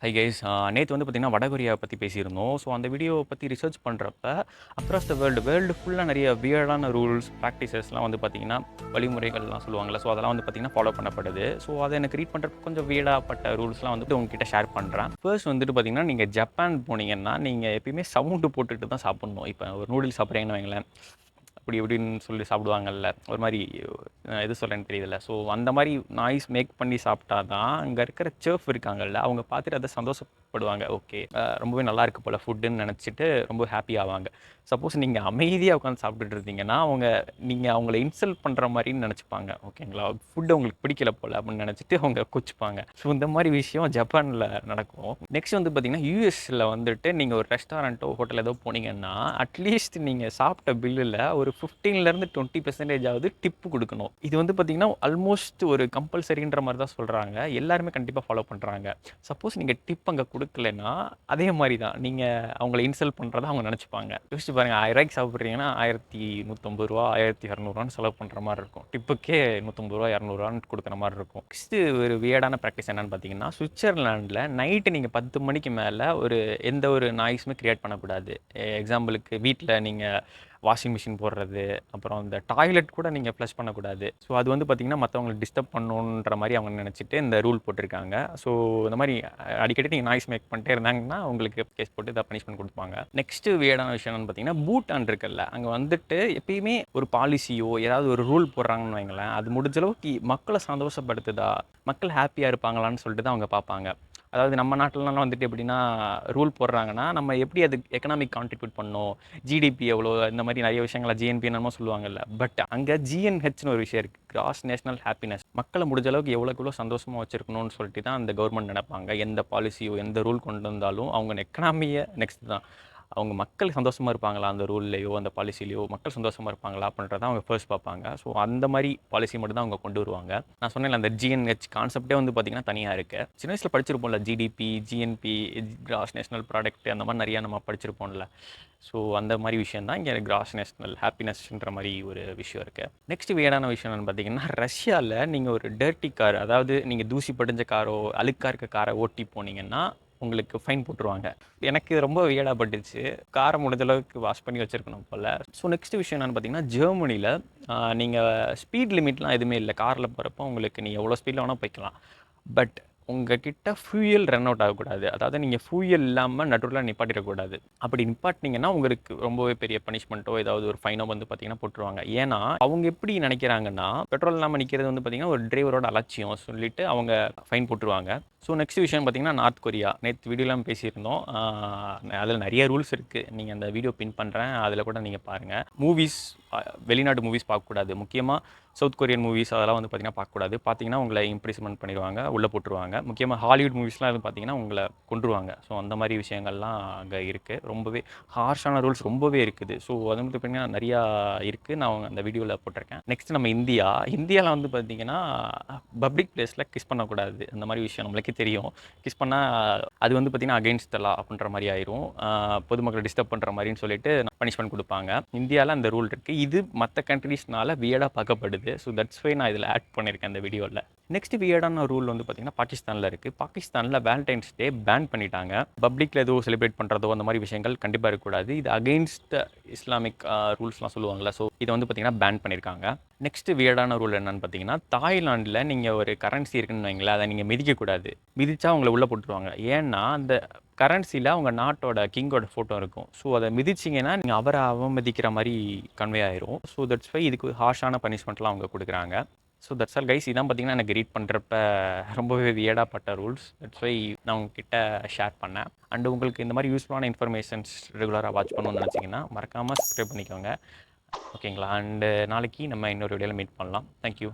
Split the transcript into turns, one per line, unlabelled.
Hi guys நேற்று வந்து பார்த்திங்கன்னா வடகொரியாவை பற்றி பேசியிருந்தோம். ஸோ அந்த வீடியோவை பற்றி ரிசர்ச் பண்ணுறப்ப அக்ராஸ் த வேர்ல்டு ஃபுல்லாக நிறைய வியர்டான ரூல்ஸ் ப்ராக்டிசஸ்லாம் வந்து பார்த்திங்கன்னா வழிமுறைகள்லாம் சொல்லுவாங்கள்ல. ஸோ அதெல்லாம் வந்து பார்த்திங்கன்னா ஃபாலோ பண்ணப்படுது. ஸோ அதை எனக்கு ரீட் பண்ணுறப்ப கொஞ்சம் வியர்டாகப்பட்ட ரூல்ஸ்லாம் வந்துட்டு உங்ககிட்ட ஷேர் பண்ணுறேன். ஃபர்ஸ்ட் வந்துட்டு பார்த்திங்கன்னா நீங்கள் ஜப்பான் போனீங்கன்னா நீங்கள் எப்பயுமே சவுண்டு போட்டுட்டு தான் சாப்பிட்ணும். இப்போ ஒரு நூடுல்ஸ் சாப்பிட்றீங்கன்னு வைங்களேன், அப்படி இப்படின்னு சொல்லி சாப்பிடுவாங்கல்ல, ஒரு மாதிரி எது சொல்கிறேன்னு தெரியல. ஸோ அந்த மாதிரி நாய்ஸ் மேக் பண்ணி சாப்பிட்டா தான் அங்கே இருக்கிற செஃப் இருக்காங்கல்ல, அவங்க பார்த்துட்டு அதை சந்தோஷப்படுவாங்க. ஓகே, ரொம்பவே நல்லா இருக்கு போல் ஃபுட்டுன்னு நினச்சிட்டு ரொம்ப ஹாப்பி ஆவாங்க. சப்போஸ் நீங்கள் அமைதியாக உட்காந்து சாப்பிட்டுட்டு இருந்தீங்கன்னா நீங்கள் அவங்கள இன்சல்ட் பண்ணுற மாதிரின்னு நினச்சிப்பாங்க. ஓகேங்களா, ஃபுட்டு உங்களுக்கு பிடிக்கல போல் அப்படின்னு நினச்சிட்டு அவங்க கொச்சிப்பாங்க. ஸோ இந்த மாதிரி விஷயம் ஜப்பானில் நடக்கும். நெக்ஸ்ட் வந்து பார்த்திங்கன்னா யூஎஸில் வந்துட்டு நீங்கள் ஒரு ரெஸ்டாரண்ட்டோ ஹோட்டல் ஏதோ போனீங்கன்னா அட்லீஸ்ட் நீங்கள் சாப்பிட்ட பில்லில் ஒரு 15லேருந்து 20% ஆகுது டிப்பு கொடுக்கணும். இது வந்து பார்த்திங்கன்னா ஆல்மோஸ்ட் ஒரு கம்பல்சரின்ற மாதிரி தான் சொல்கிறாங்க. எல்லாருமே கண்டிப்பாக ஃபாலோ பண்ணுறாங்க. சப்போஸ் நீங்கள் டிப் அங்கே கொடுக்கலன்னா அதே மாதிரி தான் நீங்கள் அவங்கள இன்சல்ட் பண்ணுறதா அவங்க நினச்சிப்பாங்க. யோசிச்சு பாருங்கள், 1000 ரூபாய்க்கு சாப்பிட்றீங்கன்னா 1150 ரூபா 1200 செலவு பண்ணுற மாதிரி இருக்கும். டிப்புக்கே 150 ரூபா 200 கொடுக்குற மாதிரி இருக்கும். நெக்ஸ்ட்டு ஒரு வியர்டான ப்ராக்டிஸ் என்னன்னு பார்த்தீங்கன்னா, சுவிட்சர்லாண்டில் நைட்டு நீங்கள் 10 மணிக்கு மேலே எந்த ஒரு நாய்ஸுமே க்ரியேட் பண்ணக்கூடாது. எக்ஸாம்பிளுக்கு வீட்டில் நீங்கள் வாஷிங் மிஷின் போடுறது, அப்புறம் இந்த டாய்லெட் கூட நீங்கள் ஃப்ளஷ் பண்ணக்கூடாது. ஸோ அது வந்து பார்த்திங்கன்னா மற்றவங்களை டிஸ்டர்ப் பண்ணணுன்ற மாதிரி அவங்க நினச்சிட்டு இந்த ரூல் போட்டிருக்காங்க. ஸோ இந்த மாதிரி அடிக்கடி நீங்கள் நாய்ஸ் மேக் பண்ணிட்டே இருந்தாங்கன்னா உங்களுக்கு கேஸ் போட்டு இதை பனிஷ்மெண்ட் கொடுப்பாங்க. நெக்ஸ்ட்டு வியர்டான விஷயம் என்னன்னு பார்த்தீங்கன்னா, பூட்டான் இருக்குல்ல, அங்கே வந்துட்டு எப்பயுமே ஒரு பாலிசியோ ஏதாவது ஒரு ரூல் போடுறாங்கன்னு வைங்களேன், அது முடிஞ்ச அளவுக்கு மக்களை சந்தோஷப்படுத்துதா, மக்கள் ஹாப்பியாக இருப்பாங்களான்னு சொல்லிட்டு தான் அவங்க பார்ப்பாங்க. அதாவது நம்ம நாட்டிலலாம் வந்துட்டு எப்படின்னா ரூல் போடுறாங்கன்னா நம்ம எப்படி அது எக்கனாமிக் கான்ட்ரிபியூட் பண்ணோம், ஜிடிபி எவ்வளோ, இந்த மாதிரி நிறைய விஷயங்களை ஜிஎன்பி என்னமோ சொல்லுவாங்கல்ல. பட் அங்கே ஜிஎன்ஹெச்னு ஒரு விஷயம் இருக்குது, கிராஸ் நேஷனல் ஹாப்பினஸ். மக்களை முடிஞ்ச அளவுக்கு எவ்வளோ சந்தோஷமாக வச்சுருக்கணும்னு சொல்லிட்டு தான் அந்த கவர்மெண்ட் நினைப்பாங்க. எந்த பாலிசியோ எந்த ரூல் கொண்டு வந்தாலும் அவங்க எக்கனாமியை நெக்ஸ்ட் தான். அவங்க மக்கள் சந்தோஷமாக இருப்பாங்களா அந்த ரூல்லையோ அந்த பாலிசிலையோ, மக்கள் சந்தோஷமாக இருப்பாங்களா அப்படின்றத அவங்க ஃபர்ஸ்ட் பார்ப்பாங்க. ஸோ அந்த மாதிரி பாலிசி மட்டும் தான் அவங்க கொண்டு வருவாங்க. நான் சொன்னேன் அந்த ஜிஎன்ஹெச் கான்செப்டே வந்து பார்த்திங்கன்னா தனியாக இருக்குது. சின்ன வயசில் படிச்சிருப்போம்ல, GDP, GNP, gross national product, அந்த மாதிரி நிறையா நம்ம படிச்சிருப்போம்ல. ஸோ அந்த மாதிரி விஷயம் தான் இங்கே கிராஸ் நேஷனல் ஹாப்பினஸ்ன்ற மாதிரி ஒரு விஷயம் இருக்குது. நெக்ஸ்ட் வியர்டான விஷயம் என்னென்னு பார்த்தீங்கன்னா, ரஷ்யாவில் நீங்கள் ஒரு டர்ட்டி கார், அதாவது நீங்கள் தூசி படிஞ்ச காரோ அழுக்காக இருக்க காரை ஓட்டி போனீங்கன்னா உங்களுக்கு ஃபைன் போட்டுருவாங்க. எனக்கு ரொம்ப வியர்டாக பட்டுச்சு. காரை முடிஞ்ச அளவுக்கு வாஷ் பண்ணி வச்சுருக்கணும் போல். ஸோ நெக்ஸ்ட் விஷயம் என்னென்னு பார்த்தீங்கன்னா, ஜெர்மனியில் நீங்கள் ஸ்பீட் லிமிட்லாம் எதுவுமே இல்லை. காரில் போகிறப்போ உங்களுக்கு நீங்கள் எவ்வளோ ஸ்பீடில் வேணால் போய்க்கலாம். பட் உங்ககிட்ட ஃபியூயல் ரன் அவுட் ஆகக்கூடாது. அதாவது நீங்கள் ஃபியூயல் இல்லாமல் நடுவில் நிப்பாட்டிடக்கூடாது. அப்படி நிப்பாட்டினீங்கன்னா உங்களுக்கு ரொம்பவே பெரிய பனிஷ்மெண்ட்டோ ஏதாவது ஒரு ஃபைனோ வந்து பார்த்தீங்கன்னா போட்டுருவாங்க. ஏன்னா அவங்க எப்படி நினைக்கிறாங்கன்னா, பெட்ரோல் இல்லாமல் நிற்கிறது வந்து பார்த்தீங்கன்னா ஒரு டிரைவரோட அலட்சியம் சொல்லிட்டு அவங்க ஃபைன் போட்டுருவாங்க. ஸோ நெக்ஸ்ட் விஷயம் பார்த்தீங்கன்னா, நார்த் கொரியா. நேற்று வீடியோலாம் பேசியிருந்தோம். அதில் நிறைய ரூல்ஸ் இருக்குது. நீங்கள் அந்த வீடியோ பின் பண்ணுறேன், அதில் கூட நீங்கள் பாருங்கள். மூவிஸ், வெளிநாட்டு மூவிஸ் பார்க்கக்கூடாது. முக்கியமாக சவுத் கொரியன் மூவிஸ் அதெல்லாம் வந்து பார்த்திங்கன்னா பார்க்கக்கூடாது. பார்த்தீங்கன்னா உங்களை இம்ப்ரிசன்மெண்ட் பண்ணிடுவாங்க, உள்ளே போட்டுருவாங்க. முக்கியமாக ஹாலிவுட் மூவிஸ்லாம் எதுவும் பார்த்தீங்கன்னா உங்களை கொன்றுவாங்க. ஸோ அந்த மாதிரி விஷயங்கள்லாம் அங்கே இருக்குது. ரொம்பவே ஹார்ஷான ரூல்ஸ் ரொம்பவே இருக்குது. ஸோ அது வந்து பார்த்திங்கன்னா நிறையா இருக்குது. நான் அந்த வீடியோவில் போட்டிருக்கேன். நெக்ஸ்ட் நம்ம இந்தியாவில் வந்து பார்த்திங்கன்னா பப்ளிக் பிளேஸில் கிஸ் பண்ணக்கூடாது. அந்த மாதிரி விஷயம் நம்மளுக்கே தெரியும். கிஸ் பண்ணால் அது வந்து பார்த்திங்கன்னா அகெயின்ஸ்ட் லா அப்படின்ற மாதிரி ஆயிரும். பொதுமக்களை டிஸ்டர்ப் பண்ணுற மாதிரின்னு சொல்லிட்டு பனிஷ்மெண்ட் கொடுப்பாங்க. இந்தியாவில் அந்த ரூல் இருக்குது. இது மற்ற கண்ட்ரீஸ்னால வியர்டாக பார்க்கப்படுது. ஸோ தட்ஸ் வை நான் இதில் ஆட் பண்ணியிருக்கேன் இந்த வீடியோவில். நெக்ஸ்ட் வியர்டான ரூல் வந்து பார்த்திங்கன்னா பாகிஸ்தானில் இருக்குது. பாகிஸ்தானில் வேலண்டைன்ஸ் டே பேன் பண்ணிட்டாங்க. பப்ளிக்கில் எதுவும் செலிப்ரேட் பண்ணுறதோ அந்த மாதிரி விஷயங்கள் கண்டிப்பாக இருக்கக்கூடாது. இது அகெயின்ஸ்ட் இஸ்லாமிக் ரூல்ஸ்லாம் சொல்லுவாங்கள்ல. ஸோ இதை வந்து பார்த்திங்கன்னா பேன் பண்ணியிருக்காங்க. நெக்ஸ்ட் வியர்டான ரூல் என்னென்னு பார்த்தீங்கன்னா, தாய்லாண்டில் நீங்கள் ஒரு கரன்சி இருக்குன்னு வைங்களேன், அதை நீங்கள் மிதிக்கக்கூடாது. மிதித்தா உங்களை உள்ளே போட்டுருவாங்க. ஏன்னா அந்த கரன்சியில் அவங்க நாட்டோட கிங்கோட ஃபோட்டோ இருக்கும். ஸோ அதை மிதிச்சிங்கன்னா நீங்கள் அவரை அவமதிக்கிற மாதிரி கன்வே ஆயிரும். ஸோ தட்ஸ் வை இதுக்கு ஹார்ஷான பனிஷ்மெண்ட்லாம் அவங்க கொடுக்குறாங்க. So that's all guys. இதான் பார்த்திங்கன்னா எனக்கு ரீட் பண்ணுறப்ப ரொம்பவே வியர்டாக பட்ட ரூல்ஸ். தட்ஸ் வை நான் உங்ககிட்ட ஷேர் பண்ணேன். அண்டு உங்களுக்கு இந்த மாதிரி யூஸ்ஃபுல்லான இன்ஃபர்மேஷன்ஸ் ரெகுலராக வாட்ச் பண்ணணும்னு நினச்சிங்கன்னா மறக்காமல் சப்ஸ்கிரைப் பண்ணிக்கோங்க. ஓகேங்களா. அண்டு நாளைக்கு நம்ம இன்னொரு வீடியோவில் மீட் பண்ணலாம். தேங்க்யூ.